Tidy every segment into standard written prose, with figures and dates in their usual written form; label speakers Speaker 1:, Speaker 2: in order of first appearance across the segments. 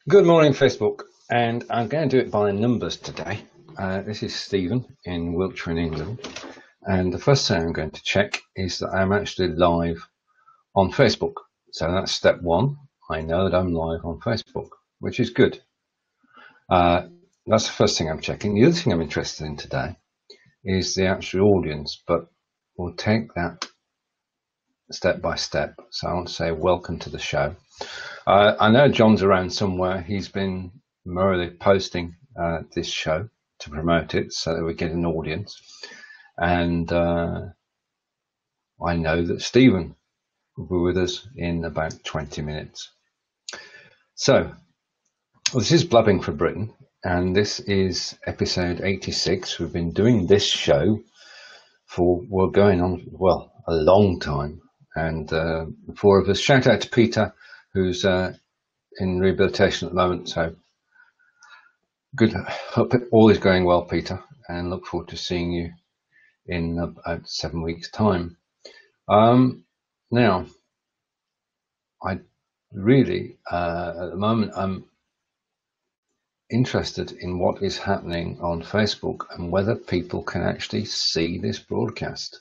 Speaker 1: Good morning, Facebook, and I'm going to do it by numbers today. This is Stephen in Wiltshire in England, and the first thing I'm going to check is that I'm actually live on Facebook. So that's step one. I know that I'm live on Facebook, which is good. That's the first thing I'm checking. The other thing I'm interested in today is the actual audience, but we'll take that step by step. So I want to say welcome to the show. I know John's around somewhere. He's been merrily posting this show to promote it so that we get an audience. And I know that Stephen will be with us in about 20 minutes. So this is Blabbing for Britain, and this is episode 86. We've been doing this show for, we're going on, well, a long time. And the four of us, shout out to Peter, who's in rehabilitation at the moment. So good. Hope all is going well, Peter, and look forward to seeing you in about 7 weeks' time. Now, I really, at the moment, I'm interested in what is happening on Facebook and whether people can actually see this broadcast.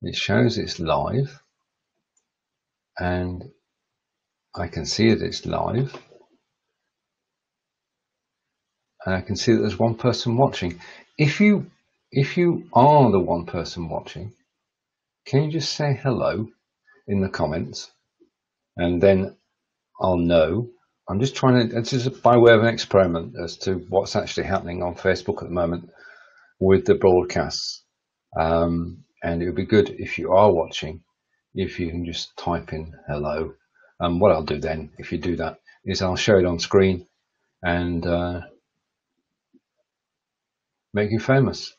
Speaker 1: It shows it's live, and I can see that it's live, and I can see that there's one person watching. If you are the one person watching, can you just say hello in the comments, and then I'll know. I'm just trying to, it's just by way of an experiment as to what's actually happening on Facebook at the moment with the broadcasts. And it would be good if you are watching, if you can just type in hello. And what I'll do then, if you do that, is I'll show it on screen and make you famous.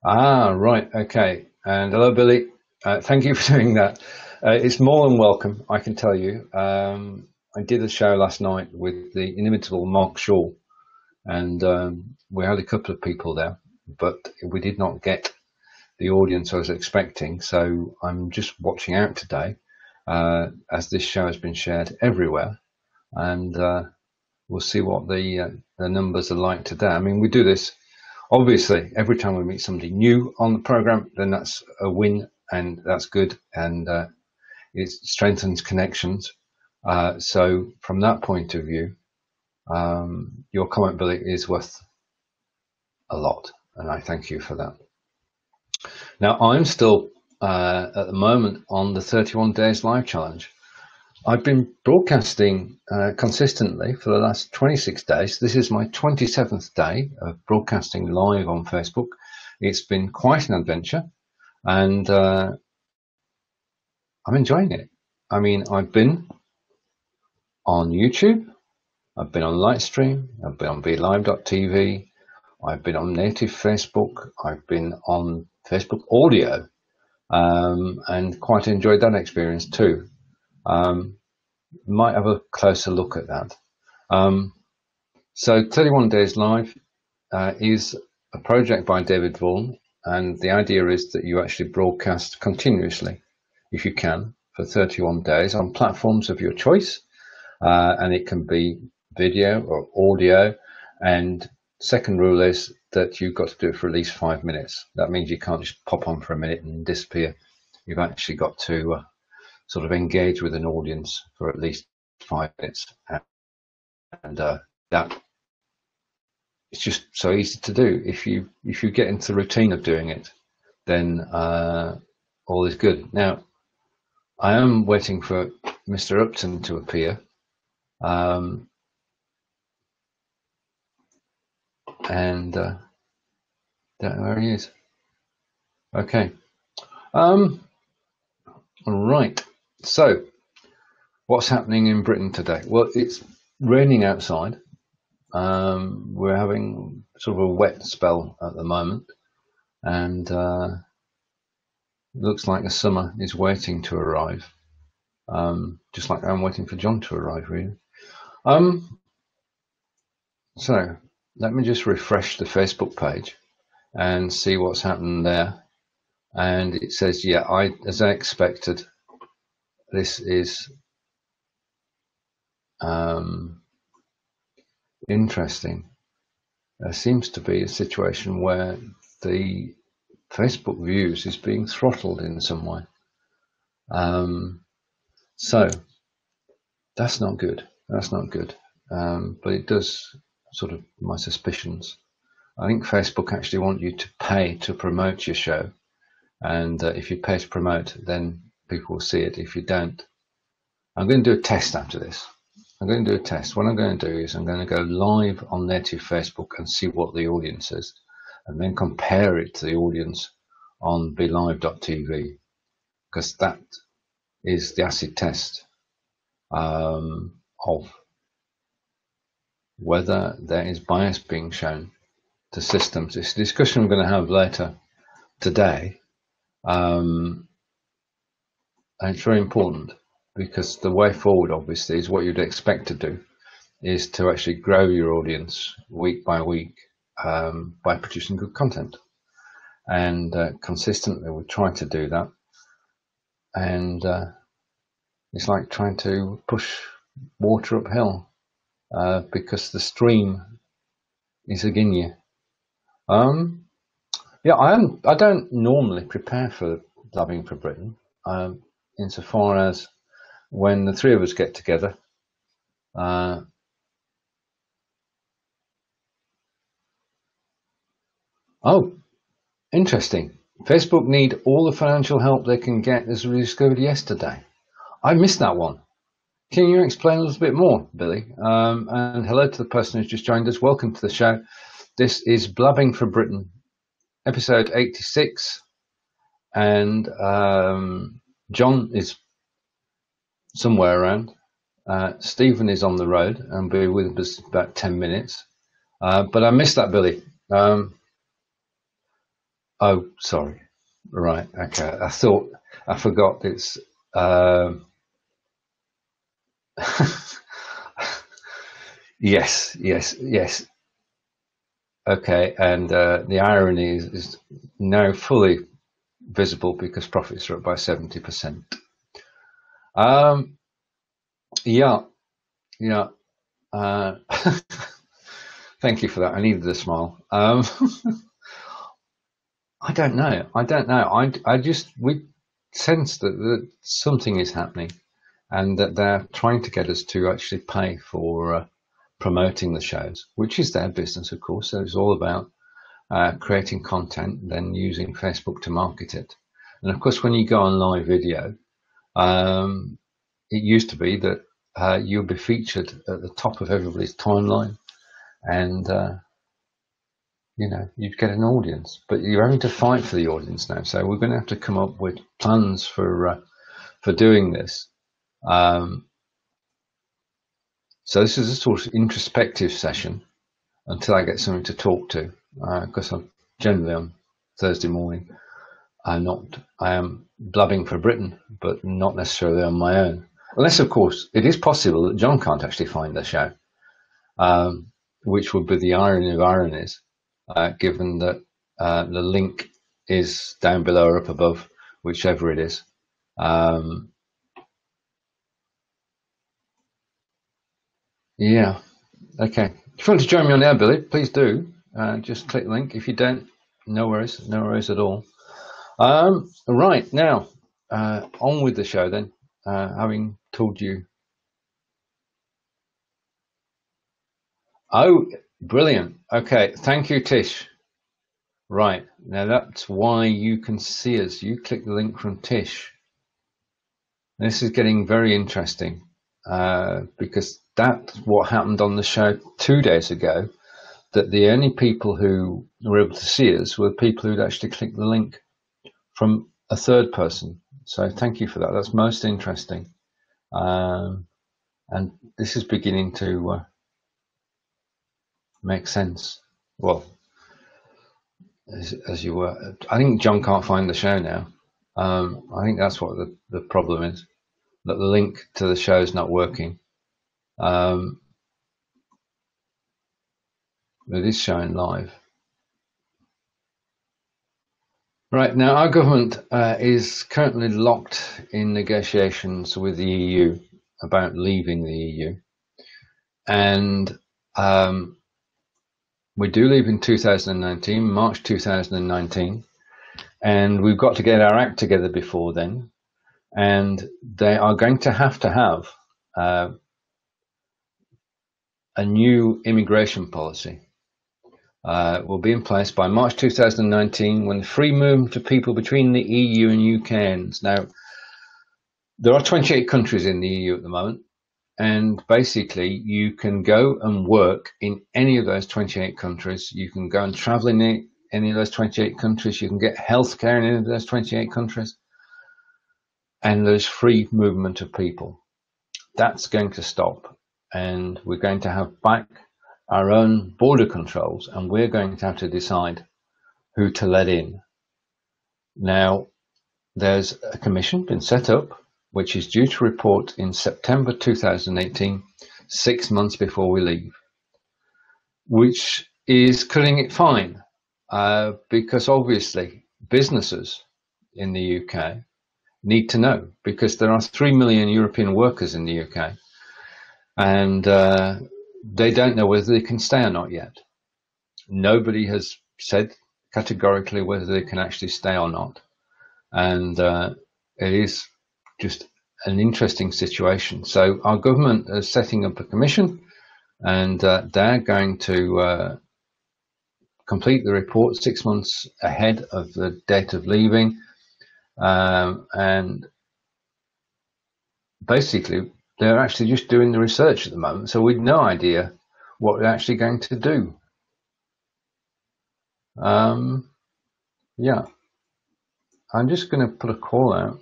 Speaker 1: Right, okay. And hello, Billy. Thank you for doing that. It's more than welcome, I can tell you. I did a show last night with the inimitable Mark Shaw, and we had a couple of people there, but we did not get the audience I was expecting. So I'm just watching out today, as this show has been shared everywhere, and we'll see what the numbers are like today. I mean, we do this obviously every time we meet somebody new on the program, then that's a win, and that's good, and it strengthens connections. So from that point of view, your comment, Billy, is worth a lot, and I thank you for that. Now, I'm still at the moment on the 31 days live challenge. I've been broadcasting consistently for the last 26 days. This is my 27th day of broadcasting live on Facebook. It's been quite an adventure, and I'm enjoying it. I mean, I've been on YouTube, I've been on Lightstream, I've been on VLive.tv, I've been on native Facebook, I've been on Facebook audio, and quite enjoyed that experience too. Might have a closer look at that. So 31 Days Live is a project by David Vaughan, and the idea is that you actually broadcast continuously, if you can, for 31 days on platforms of your choice, and it can be video or audio. And second rule is that you've got to do it for at least 5 minutes. That means you can't just pop on for a minute and disappear. You've actually got to sort of engage with an audience for at least 5 minutes, and that it's just so easy to do. If you get into the routine of doing it, then all is good. Now, I am waiting for Mr. Upton to appear, and don't know where he is. Okay. Right. So, what's happening in Britain today? Well, it's raining outside. We're having sort of a wet spell at the moment, and it looks like the summer is waiting to arrive. Just like I'm waiting for John to arrive, really. So let me just refresh the Facebook page and see what's happened there. And it says, yeah, as I expected, this is interesting. There seems to be a situation where the Facebook views is being throttled in some way. So that's not good. That's not good. But it does sort of my suspicions. I think Facebook actually want you to pay to promote your show. And if you pay to promote, then people will see it. If you don't, I'm going to do a test after this. I'm going to do a test. What I'm going to do is I'm going to go live on native Facebook and see what the audience is, and then compare it to the audience on BeLive.tv, because that is the acid test of whether there is bias being shown to systems. It's a discussion I'm going to have later today, and it's very important, because the way forward obviously is what you'd expect to do is to actually grow your audience week by week by producing good content, and consistently we try to do that, and it's like trying to push water uphill because the stream is against you. Yeah, I don't normally prepare for Blabbing for Britain, insofar as when the three of us get together, oh, interesting. Facebook need all the financial help they can get, as we discovered yesterday. I missed that one. Can you explain a little bit more, Billy? And hello to the person who's just joined us. Welcome to the show. This is Blabbing for Britain, episode 86. And John is somewhere around. Stephen is on the road and be with us about 10 minutes. But I missed that, Billy. Oh, sorry. Right. Okay. I forgot it's, yes. Okay. And the irony is now fully visible because profits are up by 70%. Yeah. Thank you for that. I needed a smile. I don't know. We sense that something is happening, and that they're trying to get us to actually pay for promoting the shows, which is their business, of course. So it's all about creating content, then using Facebook to market it. And of course, when you go on live video, it used to be that you'll be featured at the top of everybody's timeline, and you'd get an audience. But you're having to fight for the audience now. So we're going to have to come up with plans for doing this. So this is a sort of introspective session until I get something to talk to, because I'm generally on Thursday morning. I am blabbing for Britain, but not necessarily on my own. Unless, of course, it is possible that John can't actually find the show, which would be the irony of ironies, given that the link is down below or up above, whichever it is. Yeah. Okay. If you want to join me on air, Billy, please do. Just click the link. If you don't, no worries at all. Right, now, on with the show then, having told you. Oh, brilliant. Okay, thank you, Tish. Right, now that's why you can see us. You click the link from Tish. This is getting very interesting, because that's what happened on the show 2 days ago, that the only people who were able to see us were people who'd actually clicked the link from a third person. So thank you for that. That's most interesting. And this is beginning to make sense. Well, as you were, I think John can't find the show now. I think that's what the problem is, that the link to the show is not working. It is showing live. Right, now our government is currently locked in negotiations with the EU about leaving the EU. And we do leave in 2019, March 2019, and we've got to get our act together before then. And they are going to have a new immigration policy. Will be in place by March 2019, when the free movement of people between the EU and UK ends. Now, there are 28 countries in the EU at the moment, and basically you can go and work in any of those 28 countries. You can go and travel in any of those 28 countries. You can get healthcare in any of those 28 countries. And there's free movement of people. That's going to stop, and we're going to have back our own border controls, and we're going to have to decide who to let in. Now, there's a commission been set up, which is due to report in September 2018, 6 months before we leave, which is cutting it fine, because obviously businesses in the UK need to know, because there are 3 million European workers in the UK, and they don't know whether they can stay or not yet. Nobody has said categorically whether they can actually stay or not. And it is just an interesting situation. So our government is setting up a commission, and they're going to complete the report 6 months ahead of the date of leaving. And basically, they're actually just doing the research at the moment, so we've no idea what they're actually going to do. Yeah, I'm just going to put a call out.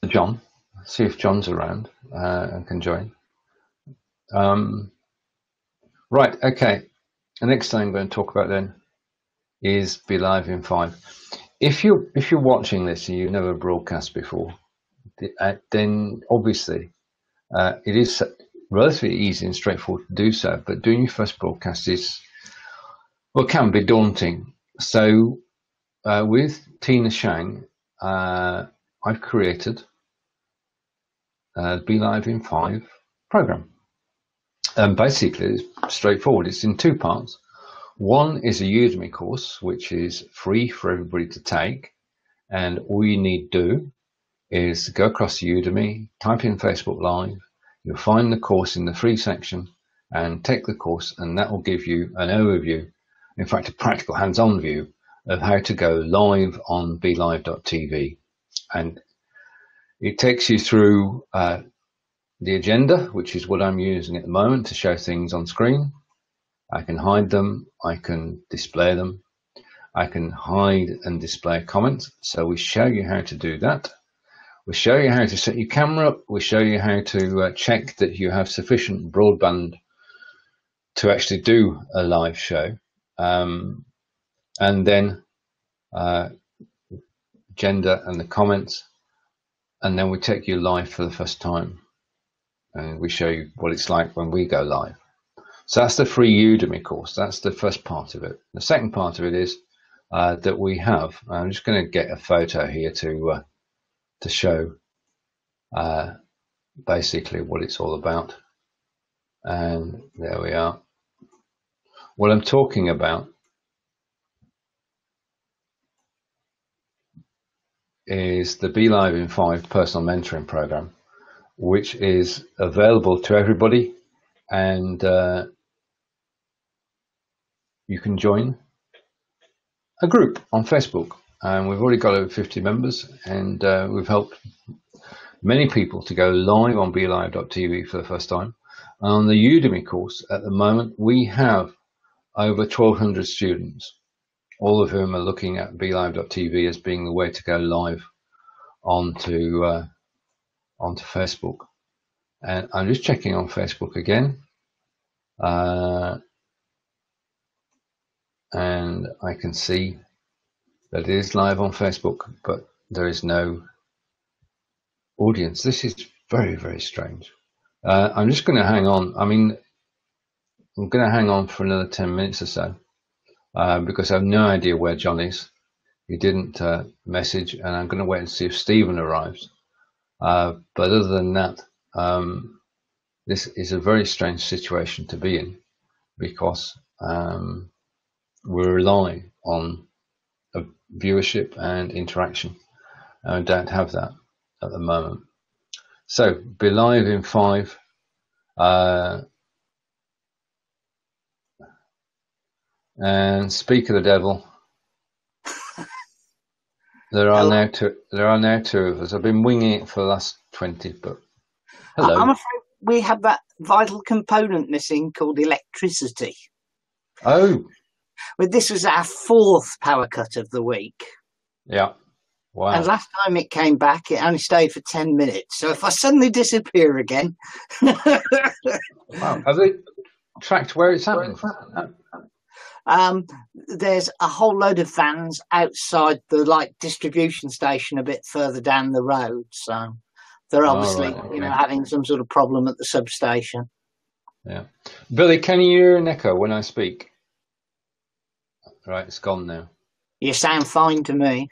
Speaker 1: John, see if John's around and can join. Right, okay. The next thing I'm going to talk about then is Be Live in 5. If you're watching this and you've never broadcast before, then obviously it is relatively easy and straightforward to do so, but doing your first broadcast can be daunting. So with Tina Shang, I've created Be Live in 5 program. And basically it's straightforward. It's in 2 parts. One is a Udemy course, which is free for everybody to take, and all you need to do is go across to Udemy, type in Facebook Live, you'll find the course in the free section, and take the course, and that will give you an overview, in fact a practical hands-on view of how to go live on BeLive.tv. And it takes you through the agenda, which is what I'm using at the moment to show things on screen. I can hide them, I can display them, I can hide and display comments. So we show you how to do that. We show you how to set your camera up. We show you how to check that you have sufficient broadband to actually do a live show. And then gender and the comments. And then we take you live for the first time. And we show you what it's like when we go live. So that's the free Udemy course. That's the first part of it. The second part of it is that we have. I'm just going to get a photo here to show basically what it's all about. And there we are. What I'm talking about is the Be Live in 5 personal mentoring program, which is available to everybody, and you can join a group on Facebook. And we've already got over 50 members, and we've helped many people to go live on BeLive.tv for the first time. And on the Udemy course at the moment, we have over 1,200 students, all of whom are looking at BeLive.tv as being the way to go live onto Facebook. And I'm just checking on Facebook again. And I can see that it is live on Facebook, but there is no audience. This is very, very strange. I'm just going to hang on. I mean, I'm going to hang on for another 10 minutes or so, because I have no idea where John is. he didn't message, and I'm going to wait and see if Stephen arrives. But other than that, this is a very strange situation to be in, because we're relying on a viewership and interaction, and I don't have that at the moment. So, be live in 5. And speak of the devil, there are now two of us. I've been winging it for the last 20, but hello.
Speaker 2: I'm afraid we have that vital component missing called electricity.
Speaker 1: Oh,
Speaker 2: But this was our 4th power cut of the week.
Speaker 1: yeah. Wow.
Speaker 2: And last time it came back, it only stayed for 10 minutes. So if I suddenly disappear again...
Speaker 1: Wow. Have they tracked where it's happening?
Speaker 2: There's a whole load of vans outside the distribution station a bit further down the road. So they're obviously, having some sort of problem at the substation. Yeah.
Speaker 1: Billy, can you hear an echo when I speak? Right, it's gone now.
Speaker 2: You sound fine to me.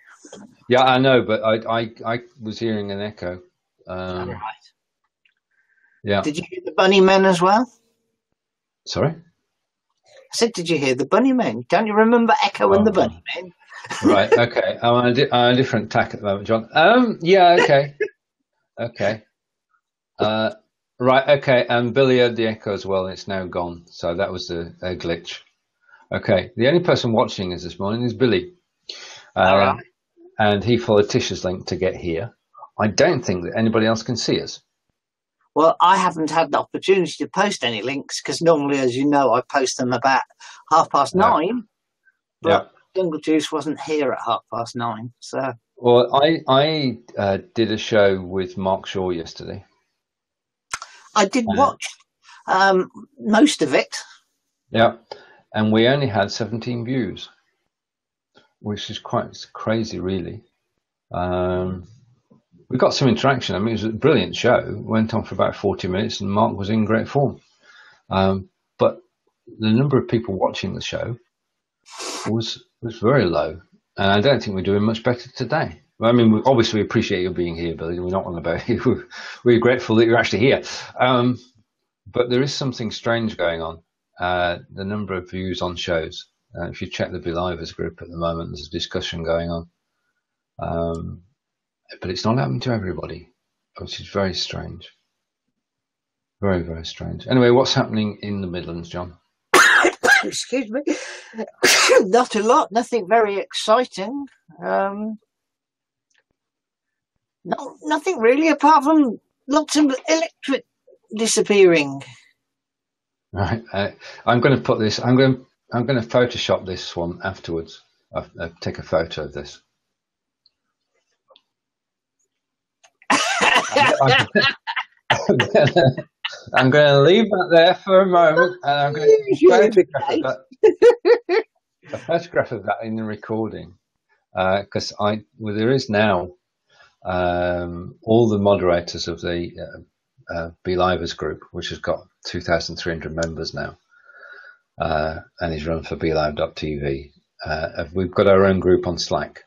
Speaker 1: Yeah, I know, but I was hearing an echo.
Speaker 2: All right.
Speaker 1: Yeah.
Speaker 2: Did you hear the bunny men as well?
Speaker 1: Sorry?
Speaker 2: I said, did you hear the bunny men? Don't you remember Echo and the bunny men?
Speaker 1: Right, okay. I'm on a different tack at the moment, John. Yeah, okay. Okay. Right, okay. And Billy had the echo as well, and it's now gone. So that was a glitch. Okay. The only person watching us this morning is Billy.
Speaker 2: All right.
Speaker 1: And he followed Tisha's link to get here. I don't think that anybody else can see us.
Speaker 2: Well, I haven't had the opportunity to post any links because normally, as you know, I post them about 9:30. But Jungle Juice wasn't here at 9:30. So.
Speaker 1: Well, I did a show with Mark Shaw yesterday.
Speaker 2: I did watch most of it.
Speaker 1: Yeah, and we only had 17 views, which is quite crazy, really. We got some interaction. I mean, it was a brilliant show. It went on for about 40 minutes, and Mark was in great form. But the number of people watching the show was very low, and I don't think we're doing much better today. I mean, we obviously appreciate you being here, Billy. We're not on about you. We're grateful that you're actually here. But there is something strange going on. The number of views on shows. If you check the Belivers group at the moment, there's a discussion going on. But it's not happening to everybody, which is very strange. Very, very strange. Anyway, what's happening in the Midlands, John?
Speaker 2: Excuse me. Not a lot. Nothing very exciting. Nothing really, apart from lots of electric disappearing.
Speaker 1: Right. I'm going to put this. I'm going to Photoshop this one afterwards. I'll take a photo of this. I'm going to leave that there for a moment, and I'm going to a photograph of that in the recording, because there is now all the moderators of the Belivers group, which has got 2,300 members now, and is run for BeLive.tv. We've got our own group on Slack,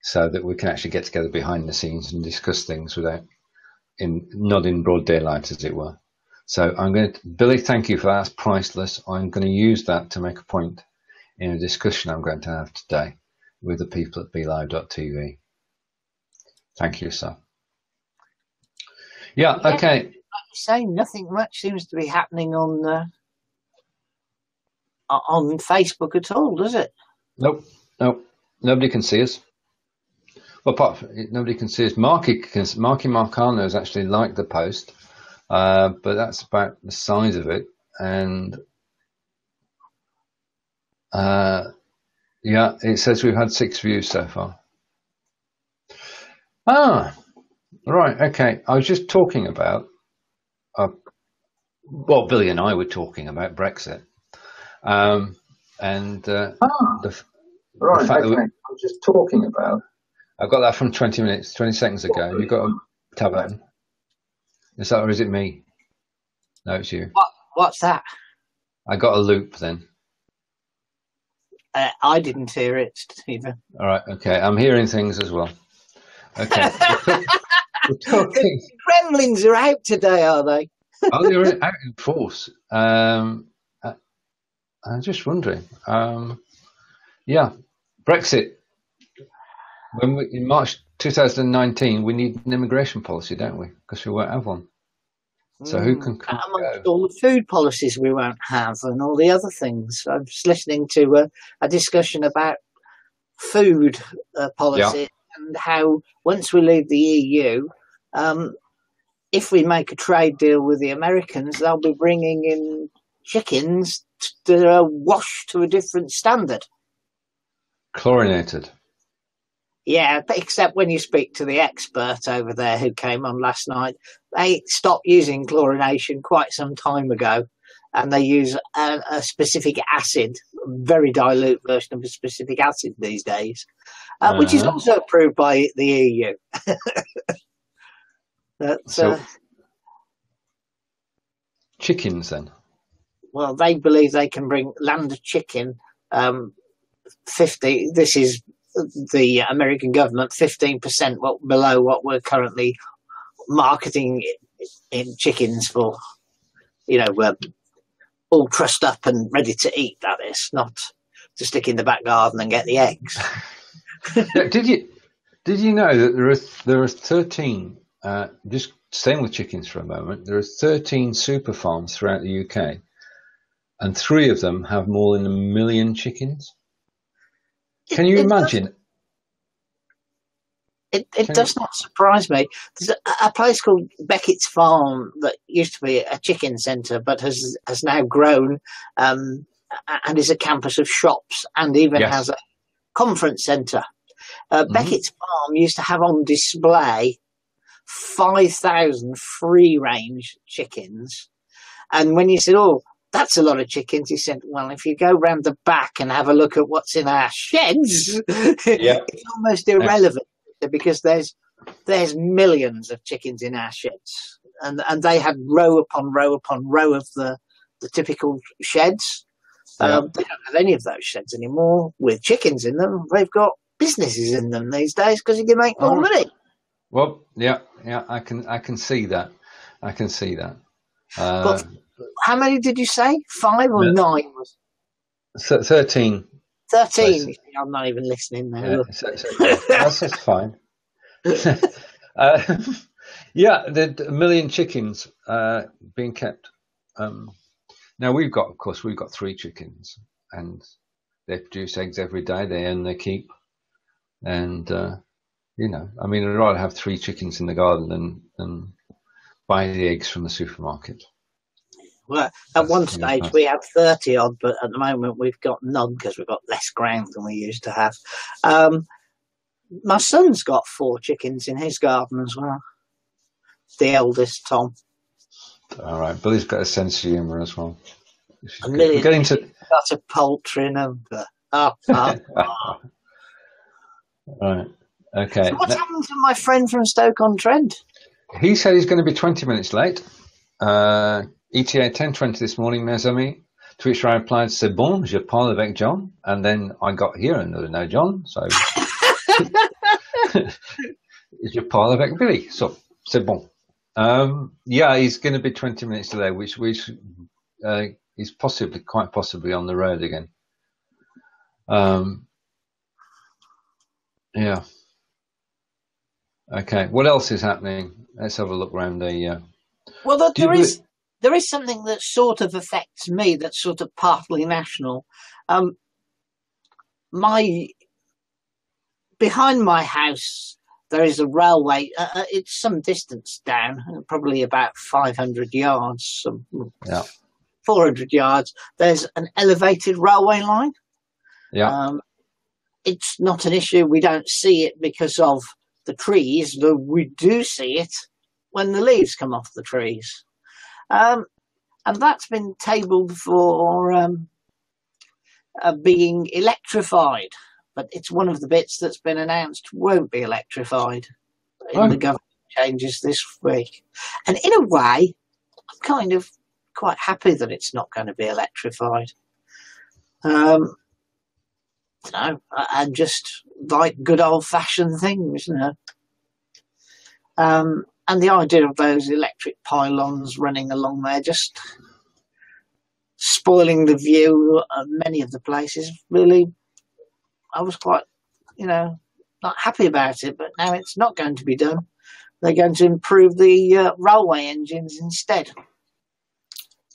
Speaker 1: so that we can actually get together behind the scenes and discuss things without not in broad daylight, as it were. So Billy, thank you for that. That's priceless. I'm going to use that to make a point in a discussion I'm going to have today with the people at BeLive.tv. Thank you, sir. Yeah, okay.
Speaker 2: Like you say, nothing much seems to be happening on Facebook at all, does it?
Speaker 1: Nope. Nobody can see us. Well, apart from nobody can see us. Marky Marcano has actually liked the post, but that's about the size of it. And yeah, it says we've had 6 views so far. Right, okay. I was just talking about, Billy and I were talking about Brexit, right, okay. I was just talking about. I got that from 20 seconds ago. You got a tab open? Is that, or is it me? No, it's you.
Speaker 2: What's that?
Speaker 1: I got a loop then.
Speaker 2: I didn't hear it, Stephen.
Speaker 1: All right. Okay. I'm hearing things as well. Okay. We're talking.
Speaker 2: Gremlins are out today, are they?
Speaker 1: Oh, they're out in force. I'm just wondering. Yeah, Brexit. In March 2019, we need an immigration policy, don't we? Because we won't have one. So who can come?
Speaker 2: Amongst all the food policies we won't have and all the other things. I was listening to a discussion about food policy and how once we leave the EU, if we make a trade deal with the Americans, they'll be bringing in chickens that are washed to a different standard.
Speaker 1: Chlorinated.
Speaker 2: Yeah, except when you speak to the expert over there who came on last night, they stopped using chlorination quite some time ago, and they use a specific acid, a very dilute version of a specific acid these days, which is also approved by the EU.
Speaker 1: So chickens then?
Speaker 2: Well, they believe they can bring land chicken 50. This is the American government 15% below what we're currently marketing in chickens for. You know, all trussed up and ready to eat. That is not to stick in the back garden and get the eggs.
Speaker 1: Did you know that there are 13? Just staying with chickens for a moment, there are 13 super farms throughout the UK, and 3 of them have more than 1 million chickens. Can you imagine?
Speaker 2: It does not surprise me. There's a place called Beckett's Farm that used to be a chicken centre, but has now grown and is a campus of shops and even has a conference centre. Beckett's Farm used to have on display 5,000 free-range chickens. And when you said, oh, that's a lot of chickens, he said, well, if you go round the back and have a look at what's in our sheds, it's almost irrelevant because there's millions of chickens in our sheds. And they had row upon row upon row of the typical sheds. They don't have any of those sheds anymore with chickens in them. They've got businesses in them these days because you can make more money.
Speaker 1: Well, yeah, I can see that. I can see that.
Speaker 2: But how many did you say? 5 or 9?
Speaker 1: 13.
Speaker 2: 13. I'm not even listening now.
Speaker 1: That's fine. Yeah, the 1 million chickens being kept. Now we've got 3 chickens, and they produce eggs every day. They earn their keep, and you know, I mean, I'd rather have 3 chickens in the garden than buy the eggs from the supermarket.
Speaker 2: Well, at one stage we had 30 odd, but at the moment we've got none because we've got less ground than we used to have. My son's got 4 chickens in his garden as well. The eldest, Tom.
Speaker 1: All right, Billy's got a sense of humour as well.
Speaker 2: A million got a poultry number. Right,
Speaker 1: okay.
Speaker 2: So what's happened to my friend from Stoke-on-Trent?
Speaker 1: He said he's going to be 20 minutes late. ETA 10:20 this morning, mes amis. To which I replied, c'est bon, je parle avec Jon. And then I got here and there was no Jon, so je parle avec Billy. So, c'est bon. Yeah, he's going to be 20 minutes delayed, which is quite possibly on the road again. Yeah. Okay. What else is happening? Let's have a look around the.
Speaker 2: Well, there is something that sort of affects me. That's sort of partly national. Behind my house, there is a railway. It's some distance down, probably about 500 yards, 400 yards. There's an elevated railway line. Yeah. It's not an issue. We don't see it because of the trees, though we do see it when the leaves come off the trees. And that's been tabled for being electrified. But it's one of the bits that's been announced won't be electrified in the government changes this week. And in a way, I'm kind of quite happy that it's not going to be electrified. know, and just like good old-fashioned things, and the idea of those electric pylons running along there just spoiling the view of many of the places. Really, I was quite, not happy about it, but now it's not going to be done. They're going to improve the railway engines instead.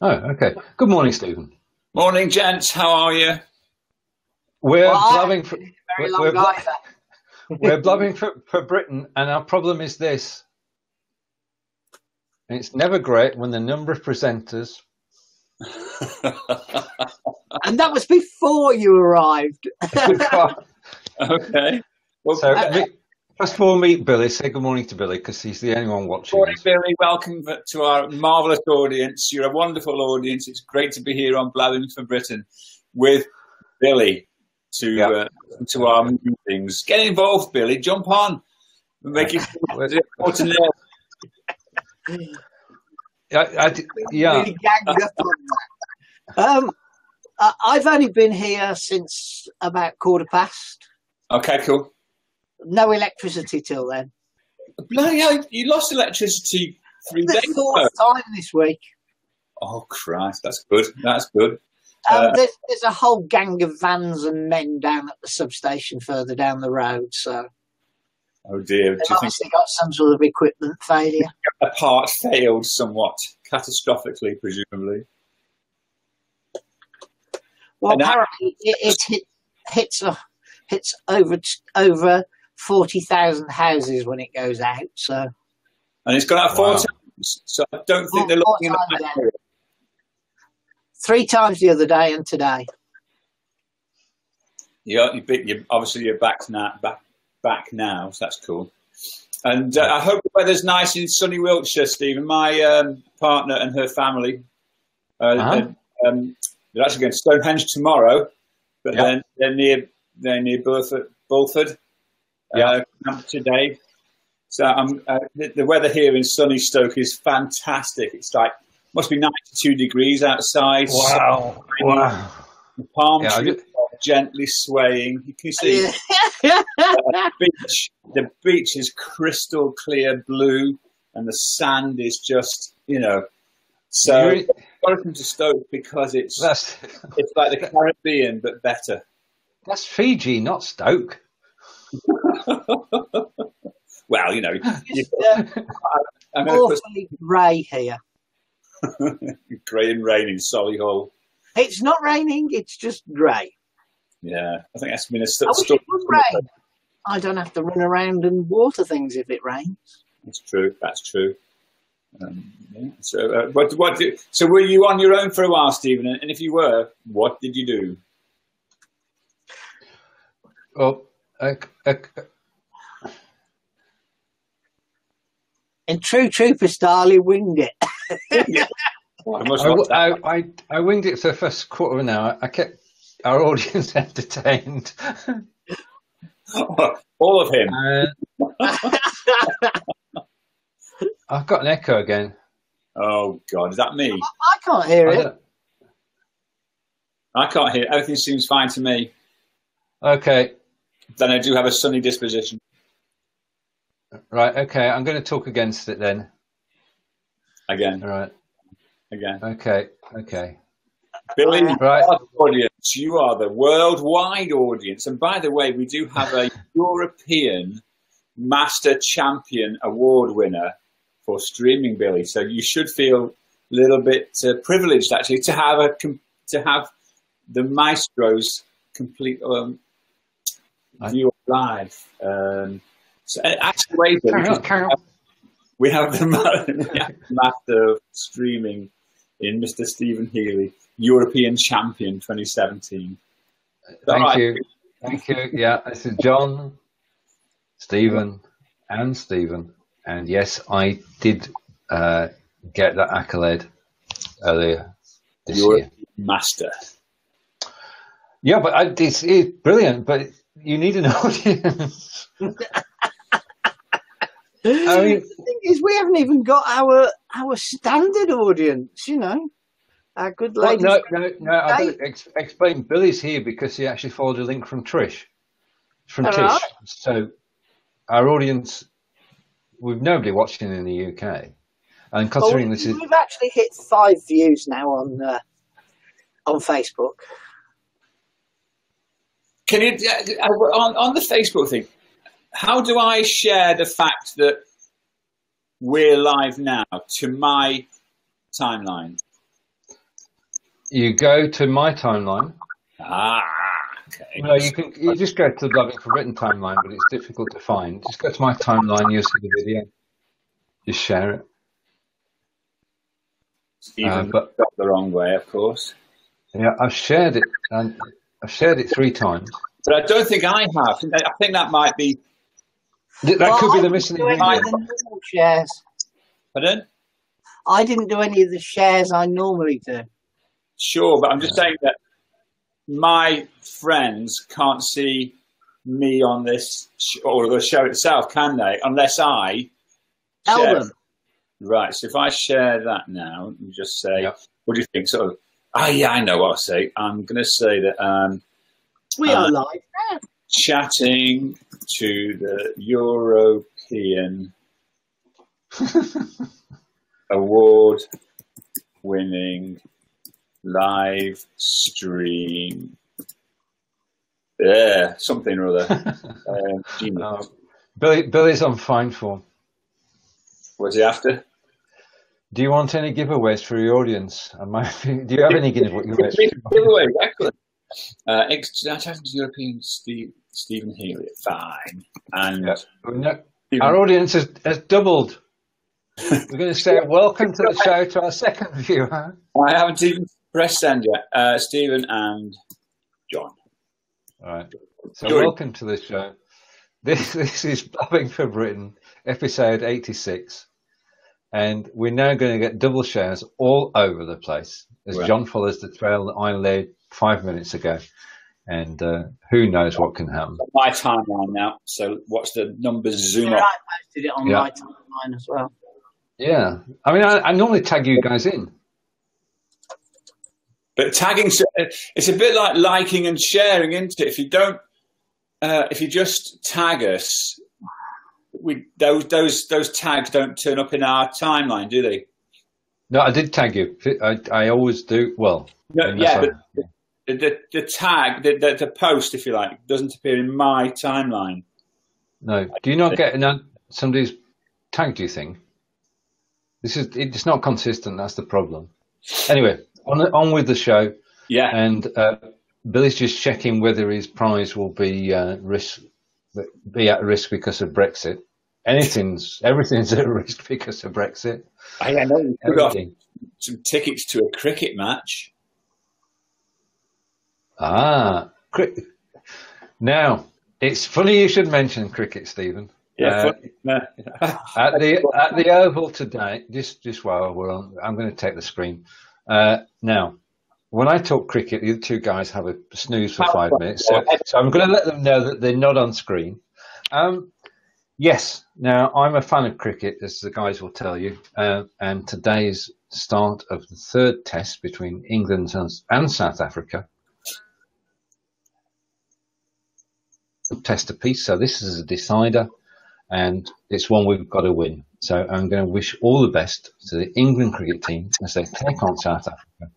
Speaker 1: Oh, okay. Good morning, Stephen.
Speaker 3: Morning, gents. How are you?
Speaker 1: We're blabbing for we're blabbing for Britain, and our problem is this. And it's never great when the number of presenters.
Speaker 2: And that was before you arrived.
Speaker 3: Okay. Well,
Speaker 1: so, first of all, meet Billy. Say good morning to Billy, because he's the only one watching.
Speaker 3: Morning, Billy. Welcome to our marvellous audience. You're a wonderful audience. It's great to be here on Blabbing for Britain with Billy to our meetings. Get involved, Billy. Jump on. We're making important to know.
Speaker 2: Really gagged up on that. I've only been here since about past 15:15.
Speaker 3: Okay, cool.
Speaker 2: No electricity till then.
Speaker 3: Bloody hell, you lost electricity 3 days ago.
Speaker 2: Fourth time this week.
Speaker 3: Oh, Christ, that's good. That's good.
Speaker 2: There's a whole gang of vans and men down at the substation further down the road, so...
Speaker 3: Oh dear.
Speaker 2: They've obviously got some sort of equipment failure.
Speaker 3: A part failed somewhat, catastrophically, presumably.
Speaker 2: Well, apparently it hits over 40,000 houses when it goes out. So,
Speaker 3: and it's gone out 4 times. So I don't think they're looking at that.
Speaker 2: 3 times the other day and today.
Speaker 3: Obviously you're back now, so that's cool. And I hope the weather's nice in sunny Wiltshire, Stephen. My partner and her family, they're actually going to Stonehenge tomorrow, but then they're near Bulford today. So the weather here in sunny Stoke is fantastic. It's like must be 92 degrees outside.
Speaker 1: Wow! Wow!
Speaker 3: The palm trees are gently swaying. You can see the beach is crystal clear blue, and the sand is just So welcome to Stoke because it's like the Caribbean but better.
Speaker 1: That's Fiji, not Stoke.
Speaker 3: Well,
Speaker 2: I'm awfully grey here.
Speaker 3: Grey and raining, Solihull.
Speaker 2: It's not raining; it's just grey.
Speaker 3: Yeah, I think that's been
Speaker 2: I wish it would rain. I don't have to run around and water things if it rains.
Speaker 3: That's true. That's true. So, so were you on your own for a while, Stephen? And if you were, what did you do?
Speaker 1: Well,
Speaker 2: in true trooper style, he winged it.
Speaker 1: I winged it for the first quarter of an hour. I kept our audience entertained.
Speaker 3: All of him.
Speaker 1: I've got an echo again.
Speaker 3: Oh, God. Is that me?
Speaker 2: I can't hear it.
Speaker 3: I can't hear it. Everything seems fine to me.
Speaker 1: Okay.
Speaker 3: Then I do have a sunny disposition.
Speaker 1: Right, okay. I'm going to talk against it then.
Speaker 3: Again.
Speaker 1: All right.
Speaker 3: Again.
Speaker 1: Okay.
Speaker 3: Billy,
Speaker 1: right.
Speaker 3: Audience, you are the worldwide audience. And by the way, we do have a European Master Champion Award winner for streaming, Billy. So you should feel a little bit privileged, actually, to have the maestro's complete view of life. So actually, we have the master of streaming in Mr. Stephen Healey, European Champion 2017.
Speaker 1: Thank you. Yeah, this is Jon, Stephen, and Stephen. And yes, I did get that accolade earlier this year.
Speaker 3: Master.
Speaker 1: Yeah, but it's brilliant, but you need an audience.
Speaker 2: I mean, the thing is, we haven't even got our standard audience, Our good
Speaker 1: Well,
Speaker 2: lady.
Speaker 1: no. I don't explain. Billy's here because he actually followed a link from Tish.
Speaker 2: Right.
Speaker 1: So our audience, we've nobody watching in the UK, and considering this is,
Speaker 2: we've actually hit 5 views now on Facebook.
Speaker 3: Can you on the Facebook thing? How do I share the fact that we're live now to my timeline?
Speaker 1: you go to my timeline.
Speaker 3: Okay.
Speaker 1: No, you just go to the Blabbing for Written timeline, but it's difficult to find. Just go to my timeline, you'll see the video. Just share it.
Speaker 3: Stephen got the wrong way, of course.
Speaker 1: Yeah, I've shared it, and I've shared it 3 times.
Speaker 3: But I don't think I have. I think that might be.
Speaker 1: That could be the missing ingredient.
Speaker 2: Shares.
Speaker 3: Pardon?
Speaker 2: I didn't do any of the shares I normally do.
Speaker 3: Sure, but I'm just saying that my friends can't see me on this or the show itself, can they? Unless I
Speaker 2: Tell them.
Speaker 3: Right. So if I share that now and just say, what do you think? Sort of. Yeah, I know what I'll say. I'm going to say that
Speaker 2: we are live now.
Speaker 3: Chatting to the European award-winning live stream. Yeah, something or other.
Speaker 1: Billy's on fine form.
Speaker 3: What's he after?
Speaker 1: Do you want any giveaways for your audience? Do you have any giveaways?
Speaker 3: Excellent. Chatting to European Stephen Healey. Fine. And
Speaker 1: our audience has doubled. We're going to say welcome to the show to our second viewer.
Speaker 3: I haven't even pressed send yet. Stephen and John.
Speaker 1: All right. So welcome to the show. This is Blabbing for Britain, episode 86. And we're now going to get double shares all over the place as John follows the trail that I laid 5 minutes ago. And who knows what can happen.
Speaker 3: My timeline now. So watch the numbers zoom up.
Speaker 2: I posted it on my timeline as well.
Speaker 1: Yeah. I mean, I normally tag you guys in.
Speaker 3: But tagging, it's a bit like liking and sharing, isn't it? If you don't, if you just tag us, those tags don't turn up in our timeline, do they?
Speaker 1: No, I did tag you. I always do. Well,
Speaker 3: no, yeah, but the tag, the post, if you like, doesn't appear in my timeline.
Speaker 1: No. Do you not get somebody's tagged you thing? It's not consistent. That's the problem. Anyway, on with the show.
Speaker 3: Yeah.
Speaker 1: And Billy's just checking whether his prize will be at risk because of Brexit. Everything's at risk because of Brexit.
Speaker 3: I know you put off some tickets to a cricket match.
Speaker 1: Now it's funny you should mention cricket, Stephen.
Speaker 3: Yeah,
Speaker 1: at the Oval today. Just while we're on, I'm going to take the screen. Now, when I talk cricket, the other 2 guys have a snooze for 5 minutes, so I'm going to let them know that they're not on screen. Yes, now I'm a fan of cricket, as the guys will tell you, and today's start of the 3rd test between England and South Africa. Test apiece, so this is a decider, and it's one we've got to win. So I'm going to wish all the best to the England cricket team as they take on South Africa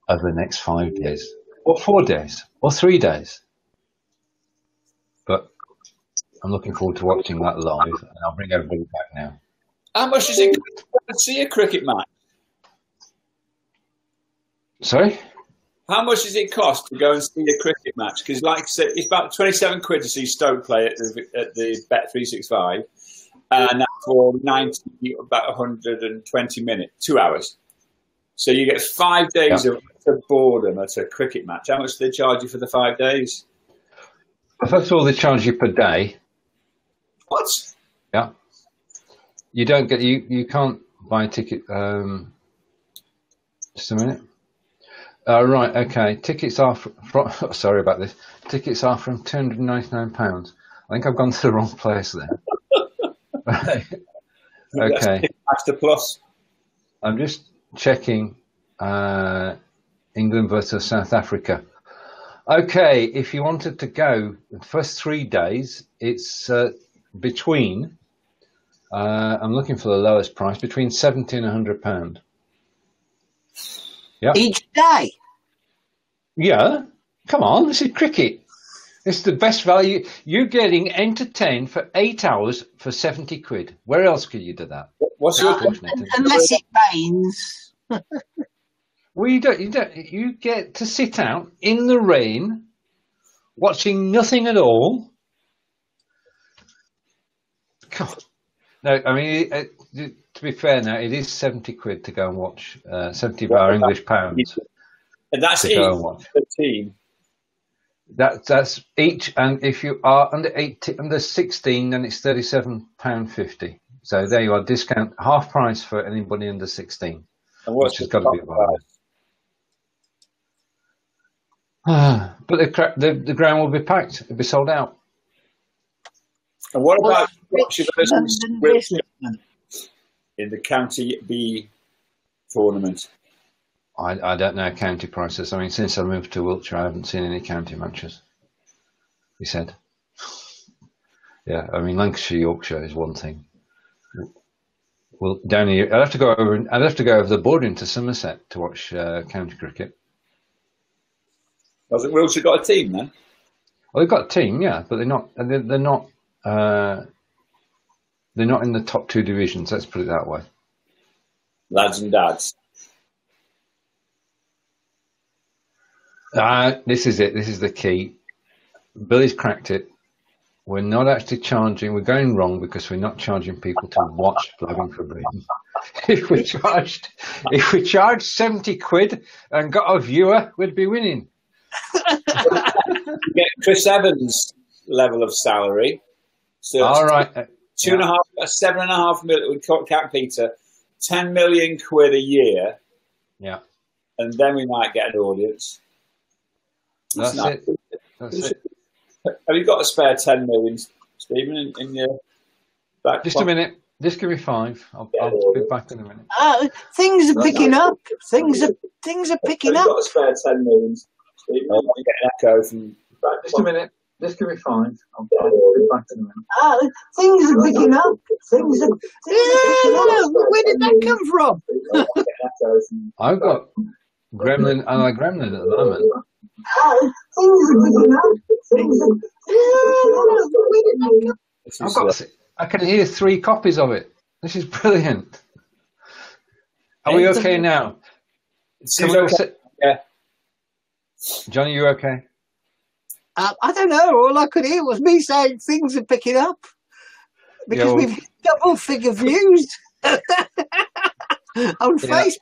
Speaker 1: over the next 5 days, or 4 days, or 3 days. But I'm looking forward to watching that live, and I'll bring everybody back now.
Speaker 3: How much does it cost to see a cricket match?
Speaker 1: Sorry?
Speaker 3: How much does it cost to go and see a cricket match? Because, like I said, it's about 27 quid to see Stoke play at the Bet365, and that's for about 120 minutes, 2 hours. So you get 5 days of boredom at a cricket match. How much do they charge you for the 5 days?
Speaker 1: First of all, they charge you per day.
Speaker 3: What?
Speaker 1: Yeah. You don't get you can't buy a ticket. Just a minute. Right. Okay. Tickets are from. Sorry about this. Tickets are from £299. I think I've gone to the wrong place there. Okay.
Speaker 3: Master Plus.
Speaker 1: I'm just checking England versus South Africa. Okay, if you wanted to go the first 3 days, it's between, I'm looking for the lowest price, between £70 and £100. Yeah.
Speaker 2: Each day?
Speaker 1: Yeah. Come on, this is cricket. It's the best value. You're getting entertained for 8 hours for 70 quid. Where else could you do that?
Speaker 3: What's your
Speaker 2: unless it rains.
Speaker 1: Well, you don't. You get to sit out in the rain, watching nothing at all. God. No, I mean, to be fair, now it is 70 quid to go and watch 70 of our English pounds.
Speaker 3: And that's each the team.
Speaker 1: That's each, and if you are under 16, then it's £37.50. So there you are, discount half price for anybody under 16.
Speaker 3: And which has got to be
Speaker 1: but the ground will be packed. It'll be sold out.
Speaker 3: And what about in the County B tournament?
Speaker 1: I don't know county prices. I mean, since I moved to Wiltshire, I haven't seen any county matches. He said. Yeah, I mean, Lancashire, Yorkshire is one thing. Well, down here, I'd have to go over the border into Somerset to watch county cricket.
Speaker 3: Hasn't Wiltshire got a team then?
Speaker 1: Well, they've got a team, yeah, but they're not in the top two divisions. Let's put it that way.
Speaker 3: Lads and dads.
Speaker 1: This is it. This is the key. Billy's cracked it. We're not actually charging. We're going wrong because we're not charging people to watch Blabbing for Breeding. If we charged 70 quid and got a viewer, we'd be winning.
Speaker 3: You get Chris Evans' level of salary. So
Speaker 1: all right,
Speaker 3: 7.5 million. We can't Peter, 10 million quid a year.
Speaker 1: Yeah,
Speaker 3: and then we might get an audience.
Speaker 1: That's it. That's it.
Speaker 3: Have you got a spare 10 million, Stephen, in your back?
Speaker 1: Just a minute. Just give me 5. I'll be back in a minute.
Speaker 2: Things are picking up. Things are picking up.
Speaker 3: Have you got a spare 10 million, Stephen? I'll get an echo from back.
Speaker 1: Just a minute. Just give me 5. I'll be back in a minute.
Speaker 2: Things are picking up. Things are. Where did that come from?
Speaker 1: I've got Gremlin and I Gremlin at the moment. I can hear 3 copies of it. This is brilliant. Are we okay now?
Speaker 3: Okay. Yeah.
Speaker 1: John, are you okay?
Speaker 2: I don't know. All I could hear was me saying things are picking up because we've hit double-figure views on Facebook.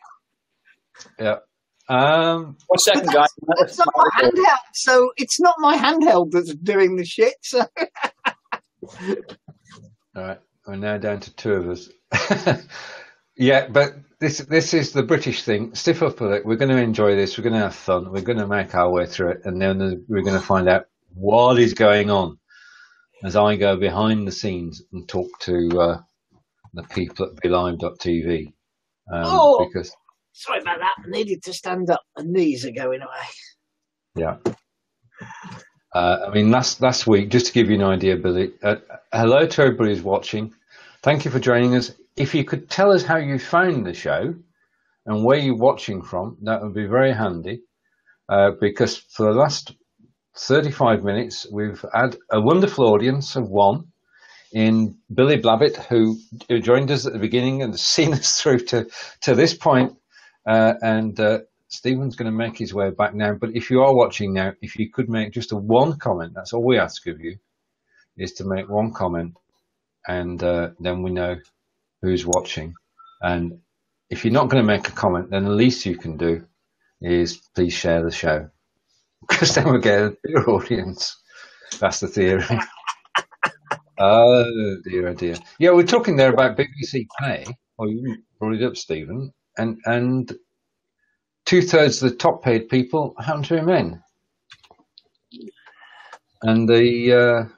Speaker 1: Yeah.
Speaker 3: 1 second, guys.
Speaker 2: That's not my handheld, so it's not my handheld that's doing the shit. So.
Speaker 1: All right, we're now down to 2 of us. Yeah, but this is the British thing. Stiff up with it. We're going to enjoy this. We're going to have fun. We're going to make our way through it, and then we're going to find out what is going on as I go behind the scenes and talk to the people at BeLive.tv. Because.
Speaker 2: Sorry about that. I needed to stand up. My knees are going away.
Speaker 1: Yeah. I mean, last week, just to give you an idea, Billy, hello to everybody who's watching. Thank you for joining us. If you could tell us how you found the show and where you're watching from, that would be very handy. Because for the last 35 minutes, we've had a wonderful audience of 1 in Billy Babbit, who joined us at the beginning and has seen us through to this point. And Stephen's going to make his way back now. But if you are watching now, if you could make just 1 comment, that's all we ask of you, is to make 1 comment, and then we know who's watching. And if you're not going to make a comment, then the least you can do is please share the show, because then we'll get a bigger audience. That's the theory. Oh dear, oh dear. Yeah, we're talking there about BBC Play. Oh, you brought it up, Stephen. And 2/3 of the top paid people happen to be men. And the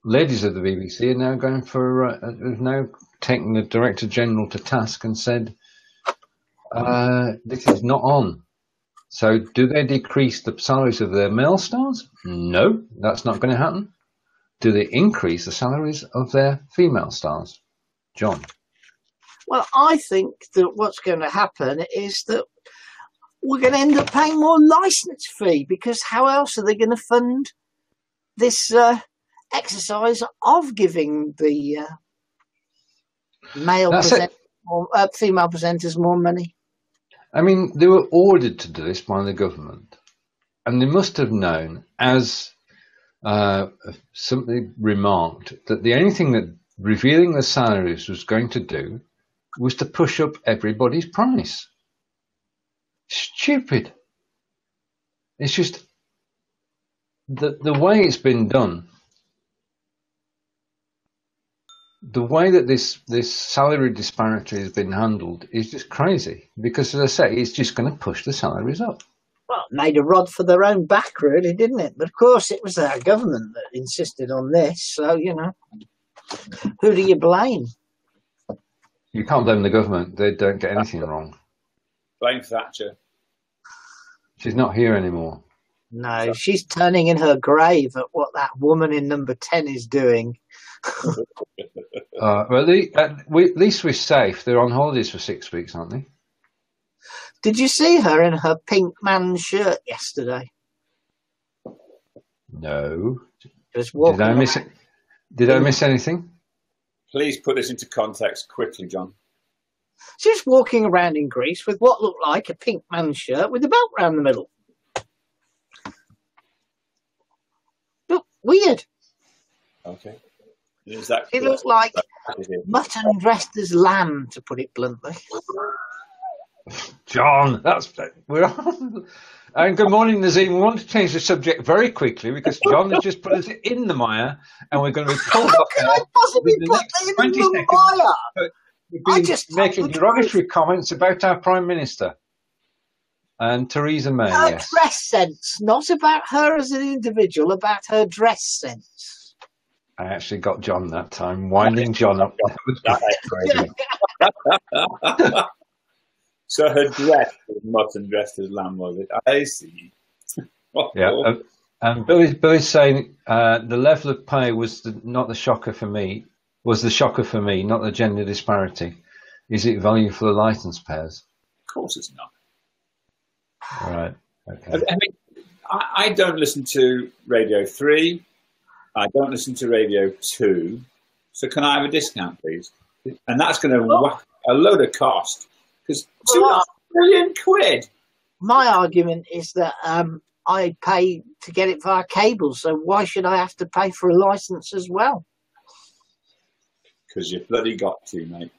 Speaker 1: ladies of the BBC are now going for, have now taken the Director General to task and said, This is not on. So do they decrease the salaries of their male stars? No, that's not going to happen. Do they increase the salaries of their female stars? John?
Speaker 2: Well, I think that what's going to happen is that we're going to end up paying more licence fee, because how else are they going to fund this exercise of giving the female presenters more money?
Speaker 1: I mean, they were ordered to do this by the government, and they must have known, as somebody remarked, that the only thing that revealing the salaries was going to do was to push up everybody's price. Stupid. It's just the way it's been done. The way that this salary disparity has been handled is just crazy, because, as I say, it's just going to push the salaries up.
Speaker 2: Well, it made a rod for their own back, really, didn't it? But of course, it was our government that insisted on this. So, who do you blame?
Speaker 1: You can't blame the government. They don't get anything wrong.
Speaker 3: Blame Thatcher.
Speaker 1: She's not here anymore.
Speaker 2: No, she's turning in her grave at what that woman in number 10 is doing.
Speaker 1: Well, at least we're safe. They're on holidays for 6 weeks, aren't they?
Speaker 2: Did you see her in her pink man shirt yesterday?
Speaker 1: No.
Speaker 2: Just walking
Speaker 1: Did I miss it? Did I miss anything?
Speaker 3: Please put this into context quickly, John.
Speaker 2: She was walking around in Greece with what looked like a pink man shirt with a belt round the middle. Look, weird.
Speaker 3: Okay. Is that
Speaker 2: it looked like mutton dressed as lamb, to put it bluntly.
Speaker 1: John, we're on. And good morning, Nazim. We want to change the subject very quickly, because John has just put us in the mire, and we're going to be pulled up there.
Speaker 2: How can I possibly put in the mire?
Speaker 1: We've been making derogatory comments about our Prime Minister and Theresa May.
Speaker 2: Her
Speaker 1: yes.
Speaker 2: dress sense, not about her as an individual, about her dress sense.
Speaker 1: I actually got John that time, winding John up.
Speaker 3: So her dress was mutton dressed as lamb, was it? I see.
Speaker 1: Yeah, and Billy's saying the level of pay was not the shocker for me. Was the shocker for me, not the gender disparity. Is it value for the licence payers?
Speaker 3: Of course it's not.
Speaker 1: All right. Okay.
Speaker 3: I mean, I don't listen to Radio 3. I don't listen to Radio 2. So can I have a discount, please? And that's going to whack a load of cost. Because £2.5 million.
Speaker 2: My argument is that I pay to get it via cable, so why should I have to pay for a licence as well?
Speaker 3: Because you bloody got to, mate.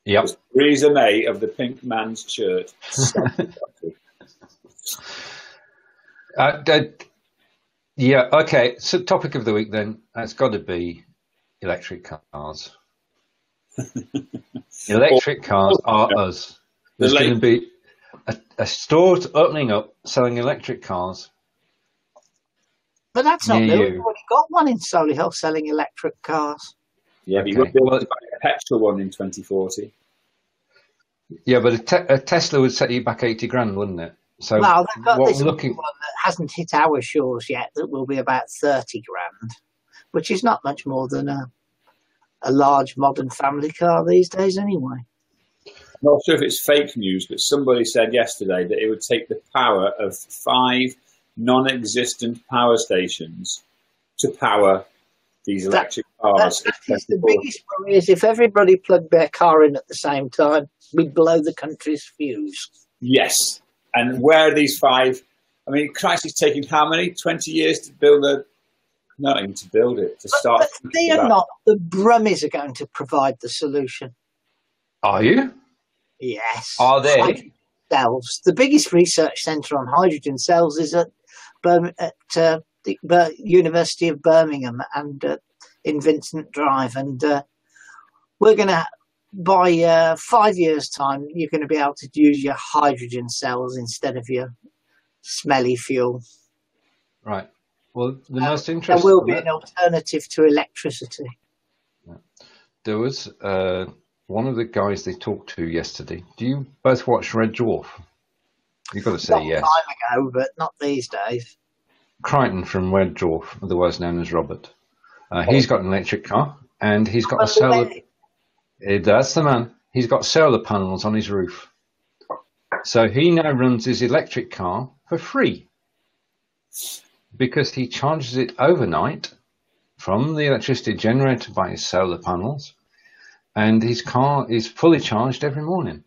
Speaker 1: Yep.
Speaker 3: Theresa May of the pink man's shirt.
Speaker 1: Yeah, okay. So topic of the week then, it's got to be electric cars. Electric cars are us. There's going to be a store opening up selling electric cars.
Speaker 2: But that's not new. We've already got one in Solihull selling electric cars.
Speaker 3: Yeah, but you won't be able to buy a petrol one in 2040.
Speaker 1: Yeah, but a Tesla would set you back 80 grand, wouldn't it? So
Speaker 2: well, they've got this one that hasn't hit our shores yet that will be about 30 grand, which is not much more than a large modern family car these days anyway.
Speaker 3: I'm not sure if it's fake news, but somebody said yesterday that it would take the power of 5 non-existent power stations to power these electric cars.
Speaker 2: That is the biggest worry, is if everybody plugged their car in at the same time, we'd blow the country's fuse.
Speaker 3: Yes. And where are these 5? I mean, Christ, it's taking how many? 20 years to build not even to build it, to start.
Speaker 2: But they are not. The Brummies are going to provide the solution.
Speaker 1: Are you?
Speaker 2: Yes.
Speaker 1: Are they?
Speaker 2: Cells. The biggest research centre on hydrogen cells is at the University of Birmingham and in Vincent Drive. And we're going to, by 5 years' time, you're going to be able to use your hydrogen cells instead of your smelly fuel.
Speaker 1: Right. Well, the most interesting...
Speaker 2: There will be an alternative to electricity.
Speaker 1: There was one of the guys they talked to yesterday. Do you both watch Red Dwarf? You've got to say yes.
Speaker 2: Time ago, but not these days.
Speaker 1: Crichton from Red Dwarf, otherwise known as Robert. He's got an electric car, and he's got a solar. That's the man. He's got solar panels on his roof, so he now runs his electric car for free because he charges it overnight from the electricity generated by his solar panels, and his car is fully charged every morning.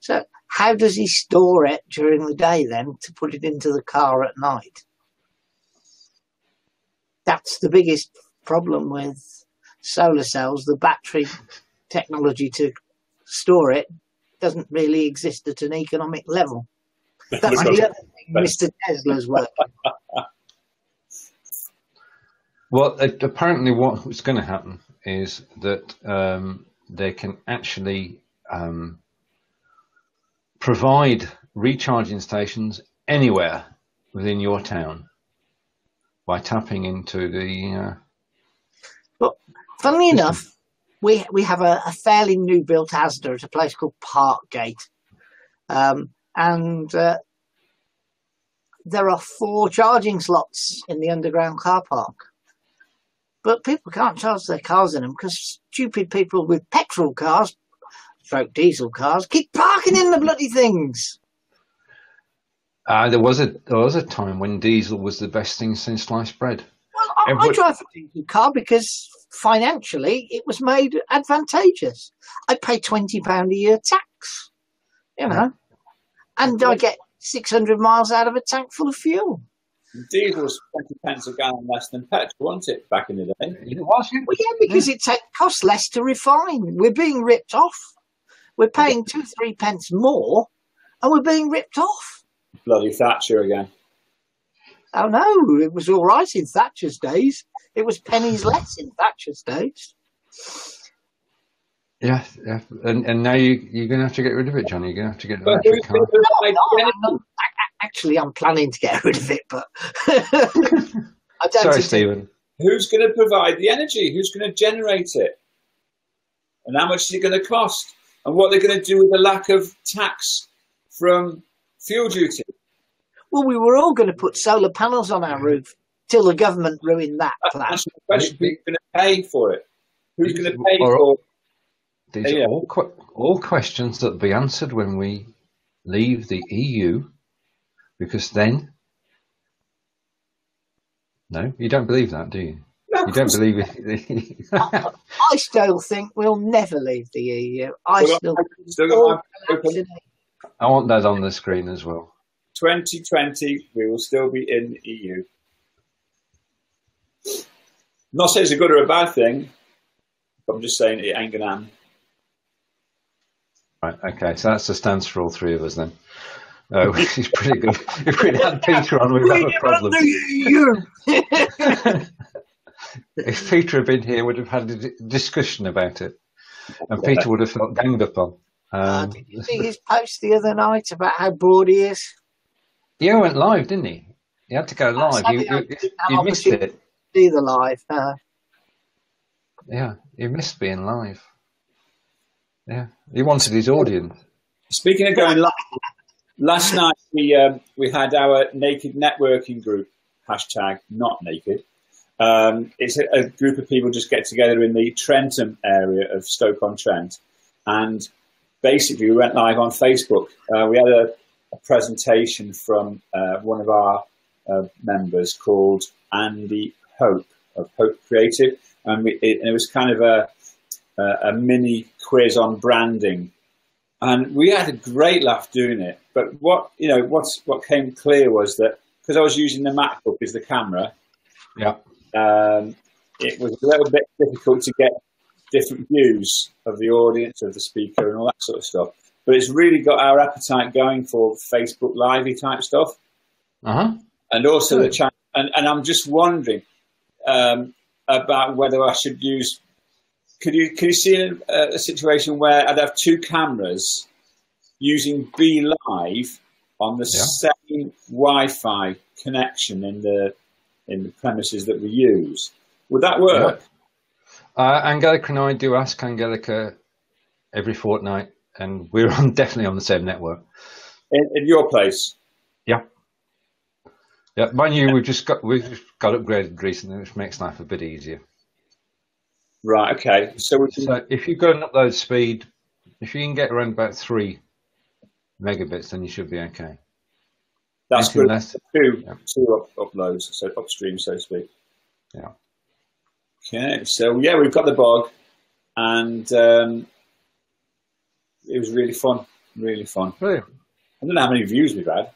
Speaker 2: So how does he store it during the day then to put it into the car at night? That's the biggest problem with solar cells. The battery technology to store it doesn't really exist at an economic level. That's the other thing Mr. Tesla's working.
Speaker 1: Well, apparently what's going to happen is that they can actually provide recharging stations anywhere within your town by tapping into the...
Speaker 2: But funnily enough, we have a fairly new built Asda at a place called Parkgate. And there are 4 charging slots in the underground car park. But people can't charge their cars in them because stupid people with petrol cars, stroke diesel cars, keep parking in the bloody things.
Speaker 1: There was a time when diesel was the best thing since sliced bread.
Speaker 2: Well, I drive a diesel car because financially it was made advantageous. I pay £20 a year tax, you know, and I get 600 miles out of a tank full of fuel.
Speaker 3: Diesel was 20 pence a gallon less than petrol, wasn't it, back in the day?
Speaker 1: It was.
Speaker 2: Well, yeah, because it costs less to refine. We're being ripped off. We're paying 2-3 pence more, and we're being ripped off.
Speaker 3: Bloody Thatcher again.
Speaker 2: Oh no, it was all right in Thatcher's days. It was pennies less in Thatcher's days.
Speaker 1: Yeah. And now you're going to have to get rid of it, Johnny. You're going to have to get an electric car.
Speaker 2: No, actually, I'm planning to get rid of it, but I don't.
Speaker 1: Sorry, Stephen.
Speaker 3: Who's going to provide the energy? Who's going to generate it? And how much is it going to cost? And what they're going to do with the lack of tax from fuel duty?
Speaker 2: Well, we were all going to put solar panels on our roof till the government ruined that plan.
Speaker 3: That's the question. Who's going to pay for it? Who's going to pay for it?
Speaker 1: These are all questions that will be answered when we leave the EU, because then... No, you don't believe that, do you?
Speaker 3: No,
Speaker 1: you don't believe it.
Speaker 2: I still think we'll never leave the EU. I
Speaker 1: want that on the screen as well.
Speaker 3: 2020, we will still be in the EU. Not saying it's a good or a bad thing, but I'm just saying it ain't gonna happen.
Speaker 1: Right, okay, so that's the stance for all 3 of us then. Which is pretty good. If we'd had Peter on, we'd have a problem. If Peter had been here, we'd have had a discussion about it, and Peter would have felt ganged upon.
Speaker 2: Did you see his post the other night about how bored he is?
Speaker 1: Yeah, he went live, didn't he? He had to go live. You missed it.
Speaker 2: See the live.
Speaker 1: Yeah, he missed being live. Yeah, he wanted his audience.
Speaker 3: Speaking of going live, last night we had our naked networking group, #NotNaked. It's a group of people just get together in the Trentham area of Stoke-on-Trent, and basically we went live on Facebook. We had a presentation from one of our members called Andy Hope of Hope Creative, and it was kind of a mini quiz on branding, and we had a great laugh doing it. But what came clear was that because I was using the MacBook as the camera, it was a little bit difficult to get different views of the audience, of the speaker, and all that sort of stuff. But it's really got our appetite going for Facebook Livey type stuff. And also the chat. And I'm just wondering about whether I should use. Could you see a situation where I'd have 2 cameras using Be Live on the same Wi-Fi connection in the premises that we use? Would that work?
Speaker 1: Angelica and I do ask Angelica every fortnight, and we're on definitely on the same network.
Speaker 3: In your place?
Speaker 1: Yeah. Yeah, mind you, we've just got upgraded recently, which makes life a bit easier.
Speaker 3: Right. Okay. So
Speaker 1: if you go and upload speed, if you can get around about 3 megabits, then you should be okay.
Speaker 3: That's good. Two uploads, so upstream, so to speak.
Speaker 1: Yeah.
Speaker 3: Okay. So yeah, we've got the bog, and it was really fun. Really fun.
Speaker 1: Brilliant.
Speaker 3: I don't know how many views we've had.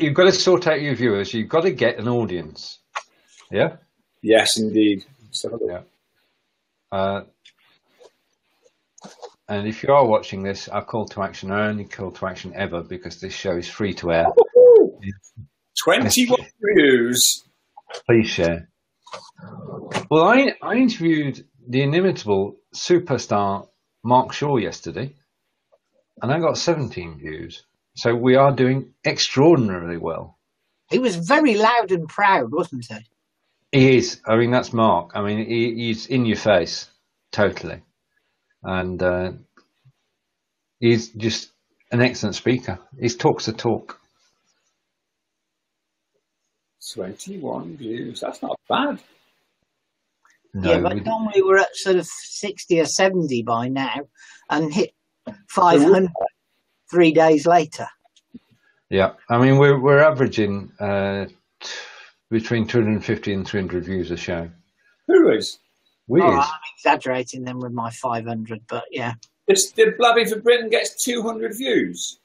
Speaker 1: You've got to sort out your viewers. You've got to get an audience. Yeah.
Speaker 3: Yes, indeed.
Speaker 1: Yeah. And if you are watching this, our call to action, our only call to action ever, because this show is free to air.
Speaker 3: 21 views.
Speaker 1: Please share. Well, I interviewed the inimitable superstar Mark Shaw yesterday, and I got 17 views. So we are doing extraordinarily well.
Speaker 2: He was very loud and proud, wasn't he?
Speaker 1: He is. I mean, that's Mark. I mean, he's in your face, totally. And he's just an excellent speaker. He talks the talk.
Speaker 3: 21 views. That's not bad.
Speaker 2: No, yeah, but normally we're at sort of 60 or 70 by now and hit 500 3 days later.
Speaker 1: Yeah, I mean, we're averaging between 250 and 300 views a show.
Speaker 3: Who is?
Speaker 2: I'm exaggerating them with my 500, but yeah.
Speaker 3: Did Blabbing for Britain gets 200 views?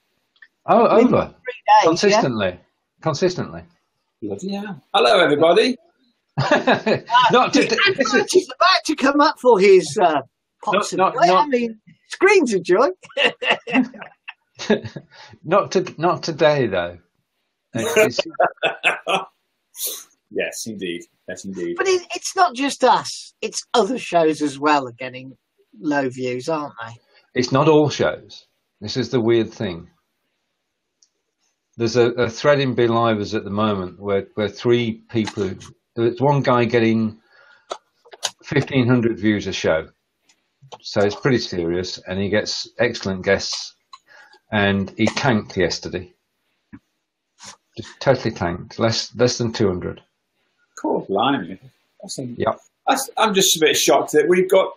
Speaker 1: Oh, over.
Speaker 2: 3 days,
Speaker 1: consistently.
Speaker 2: Yeah?
Speaker 1: Consistently.
Speaker 3: Bloody hell. Hello, everybody.
Speaker 2: He's about to come up for his I mean, screams of joy.
Speaker 1: Not today, though.
Speaker 3: Yes, indeed. Yes, indeed.
Speaker 2: But it's not just us. It's other shows as well are getting low views, aren't they?
Speaker 1: It's not all shows. This is the weird thing. There's a thread in Believers at the moment where 3 people... There's one guy getting 1,500 views a show. So it's pretty serious, and he gets excellent guests. And he tanked yesterday. Just totally tanked. Less than 200.
Speaker 3: Cool, blimey.
Speaker 1: Yeah.
Speaker 3: I'm just a bit shocked that we've got...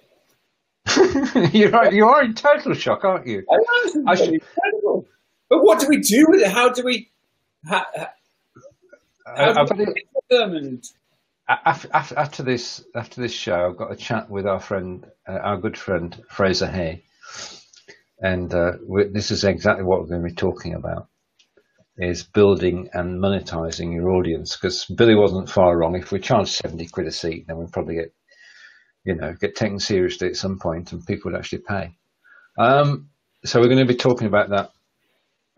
Speaker 1: You are in total shock, aren't you?
Speaker 3: Incredible. But what do we do with it? How do we...
Speaker 1: After this show, I've got a chat with our good friend Fraser Hay, and this is exactly what we're going to be talking about: is building and monetizing your audience. Because Billy wasn't far wrong. If we charge 70 quid a seat, then we'll probably get taken seriously at some point, and people would actually pay. So we're going to be talking about that.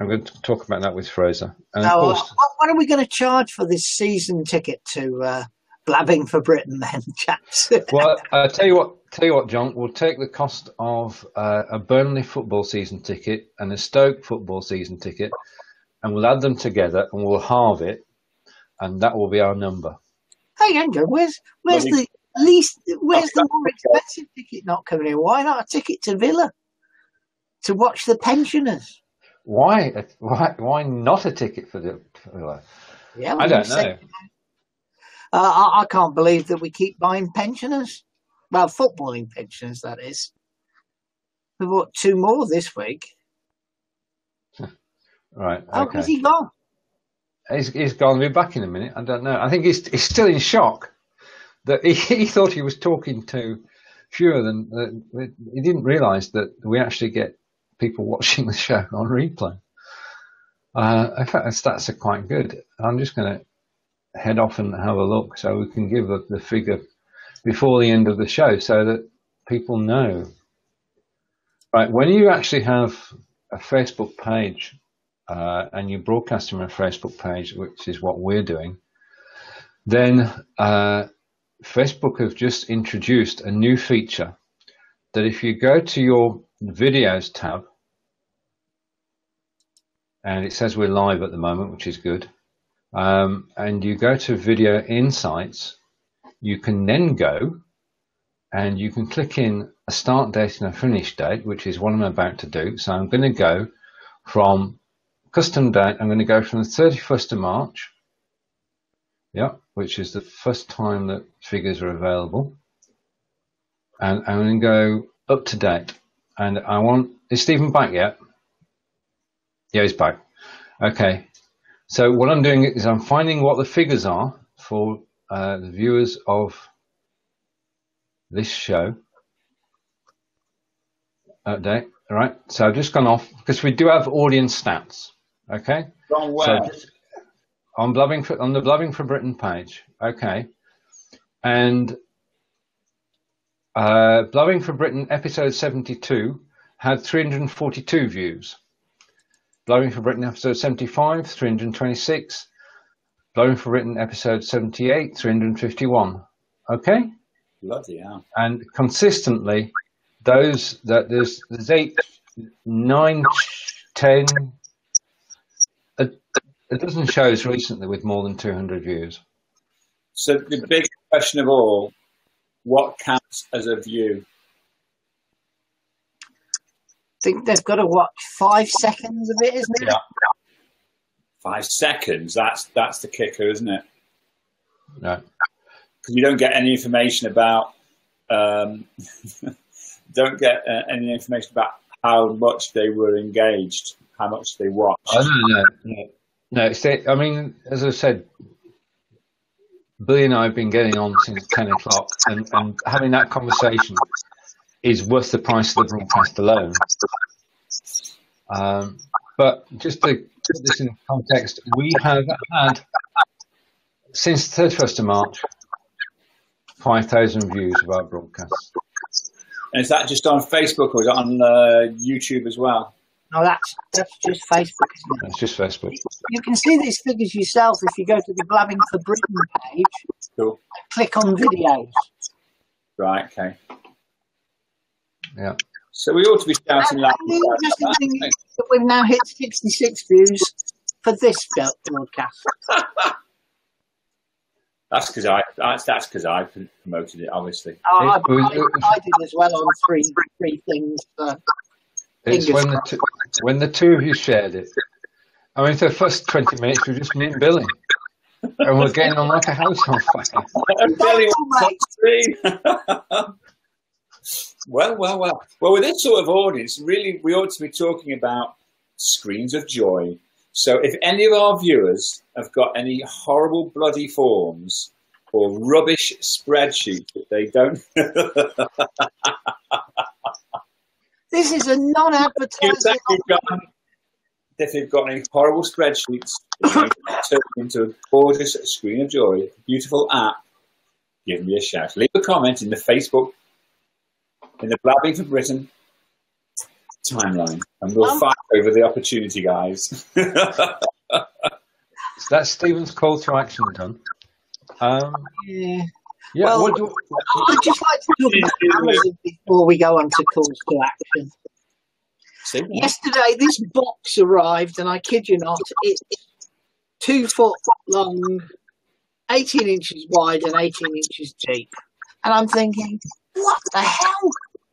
Speaker 1: I'm going to talk about that with Fraser. And of course,
Speaker 2: what are we going to charge for this season ticket to Blabbing for Britain, then, chaps?
Speaker 1: Well, tell you what, John. We'll take the cost of a Burnley football season ticket and a Stoke football season ticket, and we'll add them together and we'll halve it, and that will be our number.
Speaker 2: Hey, Andrew, where's the more expensive ticket not coming in? Why not a ticket to Villa to watch the pensioners?
Speaker 1: Why not a ticket for the Villa?
Speaker 2: Yeah,
Speaker 1: I don't know.
Speaker 2: I can't believe that we keep buying pensioners. Well, footballing pensioners, that is. We bought 2 more this week.
Speaker 1: Right. Okay.
Speaker 2: Oh, where's he gone?
Speaker 1: He's gone. We'll be back in a minute. I don't know. I think he's still in shock that he thought he was talking to fewer than. He didn't realise that we actually get people watching the show on replay. In fact, the stats are quite good. I'm just going to head off and have a look so we can give the figure before the end of the show so that people know. Right, when you actually have a Facebook page and you broadcast from a Facebook page, which is what we're doing, then Facebook have just introduced a new feature that if you go to your videos tab, and it says we're live at the moment, which is good, and you go to Video Insights, you can then go and you can click in a start date and a finish date, which is what I'm about to do. So I'm going to go from custom date. I'm going to go from the 31st of March, which is the first time that figures are available, and I'm going to go up to date. And I want, is Stephen back yet? Yeah, he's back. Okay. So what I'm doing is I'm finding what the figures are for the viewers of this show. Update. All right. So I've just gone off because we do have audience stats. Okay.
Speaker 3: Wrong way.
Speaker 1: So on the Blabbing for Britain page. Okay. And Blabbing for Britain episode 72 had 342 views. Blabbing for Britain episode 75, 326. Blabbing for Britain episode 78, 351. Okay?
Speaker 3: Bloody hell.
Speaker 1: And consistently, there's 8, 9, 10, a dozen shows recently with more than 200 views.
Speaker 3: So the big question of all, what counts as a view?
Speaker 2: I think they've got to watch 5 seconds of it, isn't it?
Speaker 3: Yeah. 5 seconds. That's the kicker, isn't it?
Speaker 1: No.
Speaker 3: Because you don't get any information about any information about how much they were engaged, how much they watched.
Speaker 1: I don't know. No. I mean, as I said, Billy and I have been getting on since 10 o'clock, and having that conversation is worth the price of the broadcast alone. But just to put this in context, we have had, since the 31st of March, 5,000 views of our broadcast.
Speaker 3: And is that just on Facebook or is it on YouTube as well?
Speaker 2: No, that's just Facebook, isn't it?
Speaker 1: That's just Facebook.
Speaker 2: You can see these figures yourself if you go to the Blabbing for Britain page.
Speaker 3: Cool.
Speaker 2: Click on videos.
Speaker 3: Right, okay.
Speaker 1: Yeah.
Speaker 3: So we ought to be shouting loud.
Speaker 2: The interesting thing is that we've now hit 66 views for this broadcast.
Speaker 3: That's because I promoted it, obviously.
Speaker 2: Oh, I did as well on three things.
Speaker 1: It's when the two of you shared it. I mean, for the first 20 minutes, we were just me and Billy. And we're getting on like a house on fire.
Speaker 3: And Billy was on screen. Well, with this sort of audience, really, we ought to be talking about screens of joy. So if any of our viewers have got any horrible bloody forms or rubbish spreadsheets that they don't...
Speaker 2: This is a non-advertising...
Speaker 3: If they've got any horrible spreadsheets, turn into a gorgeous screen of joy, beautiful app, give me a shout. Leave a comment in the Facebook, in the Blabbing for Britain timeline, and we'll fight over the opportunity, guys.
Speaker 1: That's Stephen's call to action done.
Speaker 2: Yeah.
Speaker 1: Yeah.
Speaker 2: Well, I'd just like to talk about Amazon before we go on to calls to action. Yesterday, this box arrived, and I kid you not, it's 2 foot long, 18 inches wide, and 18 inches deep. And I'm thinking, what the hell?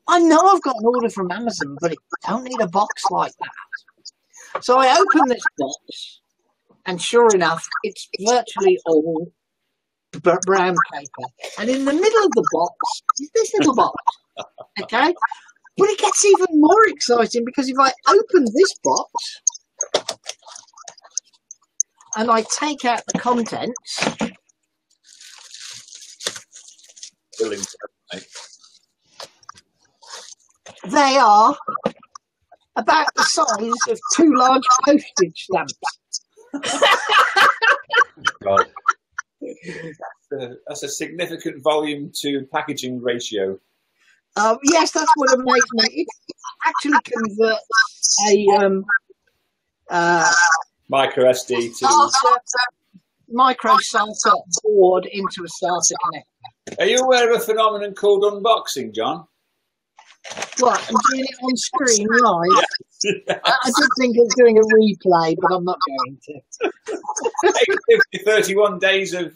Speaker 2: I know I've got an order from Amazon, but I don't need a box like that. So I open this box, and sure enough, it's virtually all brown paper. And in the middle of the box is this little box. Okay? But it gets even more exciting because if I open this box and I take out the contents, they are about the size of 2 large postage stamps.
Speaker 1: God.
Speaker 3: That's a significant volume to packaging ratio.
Speaker 2: Yes, that's what amazed me. It actually converts a
Speaker 3: micro SD to
Speaker 2: micro SATA board into a SATA connector.
Speaker 3: Are you aware of a phenomenon called unboxing, John?
Speaker 2: What, I'm doing it on screen live? Yes. I did think of doing a replay, but I'm not going to.
Speaker 3: 31 days of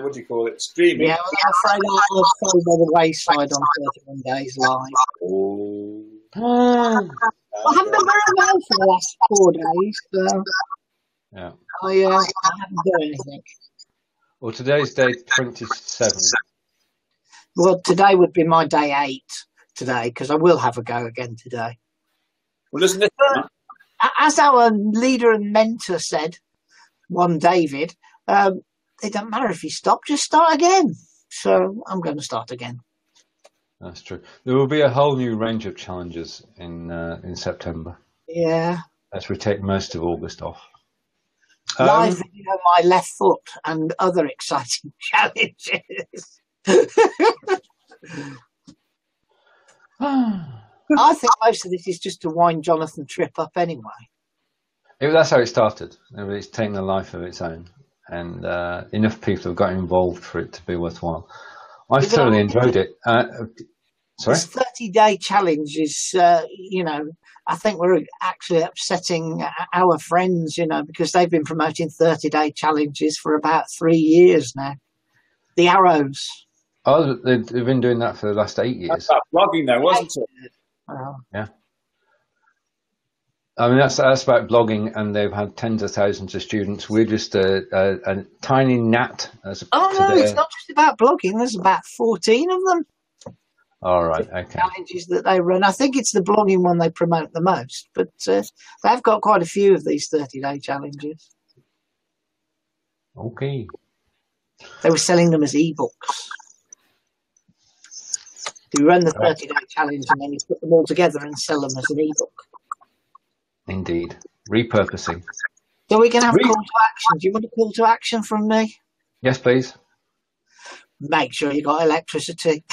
Speaker 3: what do you call it? Streaming.
Speaker 2: Yeah, well, I'm afraid I'll fall by the wayside on 31 Days Live.
Speaker 3: Oh.
Speaker 2: I haven't been very well for the last 4 days, so
Speaker 1: Yeah.
Speaker 2: I haven't done anything.
Speaker 1: Well, today's day 27.
Speaker 2: Well, today would be my day 8 today, because I will have a go again today.
Speaker 3: Well, isn't it?
Speaker 2: As our leader and mentor said, one David, it doesn't matter if you stop, just start again. So I'm going to start again.
Speaker 1: That's true. There will be a whole new range of challenges in September.
Speaker 2: Yeah.
Speaker 1: As we take most of August off.
Speaker 2: Live video of my left foot and other exciting challenges. I think most of this is just to wind Jonathan Tripp up anyway.
Speaker 1: That's how it started. It's taken a life of its own. And enough people have got involved for it to be worthwhile. I thoroughly enjoyed it. Sorry?
Speaker 2: This 30-day challenge is, I think we're actually upsetting our friends, because they've been promoting 30-day challenges for about 3 years now. The Arrows.
Speaker 1: Oh, they've been doing that for the last 8 years.
Speaker 3: That's that blogging though, wasn't it?
Speaker 1: Yeah. I mean, that's about blogging, and they've had tens of thousands of students. We're just a tiny gnat.
Speaker 2: It's not just about blogging. There's about 14 of them.
Speaker 1: All right, okay.
Speaker 2: Challenges that they run. I think it's the blogging one they promote the most, but they've got quite a few of these 30-day challenges.
Speaker 1: Okay.
Speaker 2: They were selling them as ebooks. You run the 30-day challenge and then you put them all together and sell them as an ebook.
Speaker 1: Indeed. Repurposing.
Speaker 2: So we can have a call to action. Do you want a call to action from me?
Speaker 1: Yes, please.
Speaker 2: Make sure you got electricity.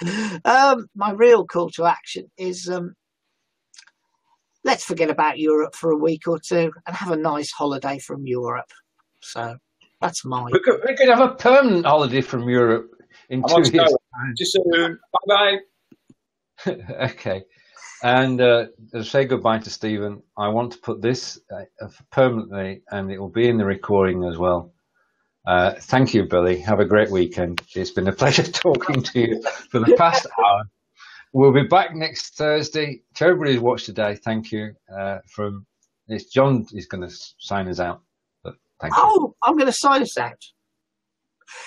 Speaker 2: My real call to action is let's forget about Europe for a week or two and have a nice holiday from Europe. So that's mine.
Speaker 1: We could have a permanent holiday from Europe in 2 years' time.
Speaker 3: Just soon. Bye-bye.
Speaker 1: Okay. And say goodbye to Stephen. I want to put this permanently, and it will be in the recording as well. Thank you, Billy. Have a great weekend. It's been a pleasure talking to you for the past hour. We'll be back next Thursday. To everybody who's watched today, thank you. It's John is going to sign us out. But thank you.
Speaker 2: Oh, I'm going to sign us out.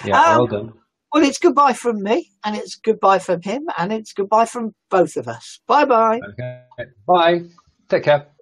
Speaker 1: Yeah, well done.
Speaker 2: Well, it's goodbye from me, and it's goodbye from him, and it's goodbye from both of us. Bye-bye.
Speaker 1: Okay. Bye. Take care.